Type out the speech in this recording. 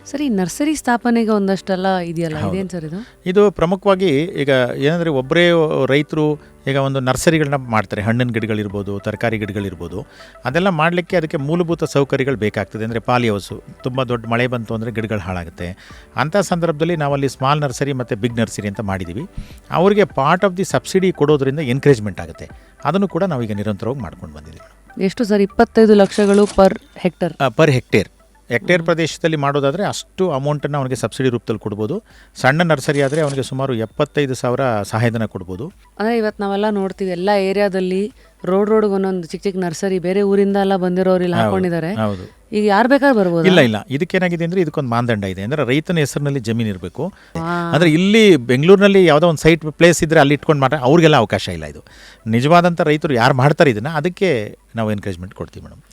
ಸರಿ, ನರ್ಸರಿ ಸ್ಥಾಪನೆಗೆ ಒಂದಷ್ಟೆಲ್ಲ ಇದೆಯಲ್ಲ, ಹೌದು. ಇದೇನು ಸರ್ ಇದು? ಇದು ಪ್ರಮುಖವಾಗಿ ಈಗ ಏನಂದರೆ ಒಬ್ಬರೇ ರೈತರು ಈಗ ಒಂದು ನರ್ಸರಿಗಳನ್ನ ಮಾಡ್ತಾರೆ. ಹಣ್ಣಿನ ಗಿಡಗಳಿರ್ಬೋದು, ತರಕಾರಿ ಗಿಡಗಳಿರ್ಬೋದು, ಅದೆಲ್ಲ ಮಾಡಲಿಕ್ಕೆ ಅದಕ್ಕೆ ಮೂಲಭೂತ ಸೌಕರ್ಯಗಳು ಬೇಕಾಗ್ತದೆ. ಅಂದರೆ ಪಾಲಿ ಹೌಸು, ತುಂಬ ದೊಡ್ಡ ಮಳೆ ಬಂತು ಅಂದರೆ ಗಿಡಗಳು ಹಾಳಾಗುತ್ತೆ. ಅಂಥ ಸಂದರ್ಭದಲ್ಲಿ ನಾವಲ್ಲಿ ಸ್ಮಾಲ್ ನರ್ಸರಿ ಮತ್ತು ಬಿಗ್ ನರ್ಸರಿ ಅಂತ ಮಾಡಿದ್ದೀವಿ. ಅವರಿಗೆ ಪಾರ್ಟ್ ಆಫ್ ದಿ ಸಬ್ಸಿಡಿ ಕೊಡೋದ್ರಿಂದ ಎನ್ಕರೇಜ್ಮೆಂಟ್ ಆಗುತ್ತೆ. ಅದನ್ನು ಕೂಡ ನಾವೀಗ ನಿರಂತರವಾಗಿ ಮಾಡ್ಕೊಂಡು ಬಂದಿದ್ದೀವಿ. ಎಷ್ಟು ಸರ್? 25 ಲಕ್ಷಗಳು ಪರ್ ಹೆಕ್ಟರ್? ಪರ್ ಹೆಕ್ಟೇರ್ ಪ್ರದೇಶದಲ್ಲಿ ಮಾಡೋದಾದರೆ ಅಷ್ಟು ಅಮೌಂಟನ್ನು ಅವನಿಗೆ ಸಬ್ಸಿಡಿ ರೂಪದಲ್ಲಿ ಕೊಡ್ಬೋದು. ಸಣ್ಣ ನರ್ಸರಿ ಆದರೆ ಅವನಿಗೆ ಸುಮಾರು 75,000 ಸಹಾಯಧನ ಕೊಡ್ಬೋದು. ಅಂದರೆ ಇವತ್ತು ನಾವೆಲ್ಲ ನೋಡ್ತೀವಿ, ಎಲ್ಲ ಏರಿಯಾದಲ್ಲಿ ರೋಡ್ಗೆ ಒಂದೊಂದು ಚಿಕ್ಕ ಚಿಕ್ಕ ನರ್ಸರಿ ಬೇರೆ ಊರಿಂದ ಎಲ್ಲ ಬಂದಿರೋರು ಇಲ್ಲಿ ಹಾಕೊಂಡಿದ್ದಾರೆ. ಹೌದು. ಈಗ ಯಾರು ಬೇಕಾದ್ರೂ ಬರ್ಬೋದು? ಇಲ್ಲ, ಇದಕ್ಕೇನಾಗಿದೆ ಅಂದರೆ ಇದಕ್ಕೊಂದು ಮಾನದಂಡ ಇದೆ. ಅಂದರೆ ರೈತನ ಹೆಸರಿನಲ್ಲಿ ಜಮೀನು ಇರಬೇಕು. ಅಂದರೆ ಇಲ್ಲಿ ಬೆಂಗಳೂರಿನಲ್ಲಿ ಯಾವುದೋ ಒಂದು ಸೈಟ್ ಪ್ಲೇಸ್ ಇದ್ದರೆ ಅಲ್ಲಿ ಇಟ್ಕೊಂಡು ಅವ್ರಿಗೆಲ್ಲ ಅವಕಾಶ ಇಲ್ಲ. ಇದು ನಿಜವಾದಂಥ ರೈತರು ಯಾರು ಮಾಡ್ತಾರೆ ಇದನ್ನು, ಅದಕ್ಕೆ ನಾವು ಎನ್ಕರೇಜ್ಮೆಂಟ್ ಕೊಡ್ತೀವಿ ಮೇಡಮ್.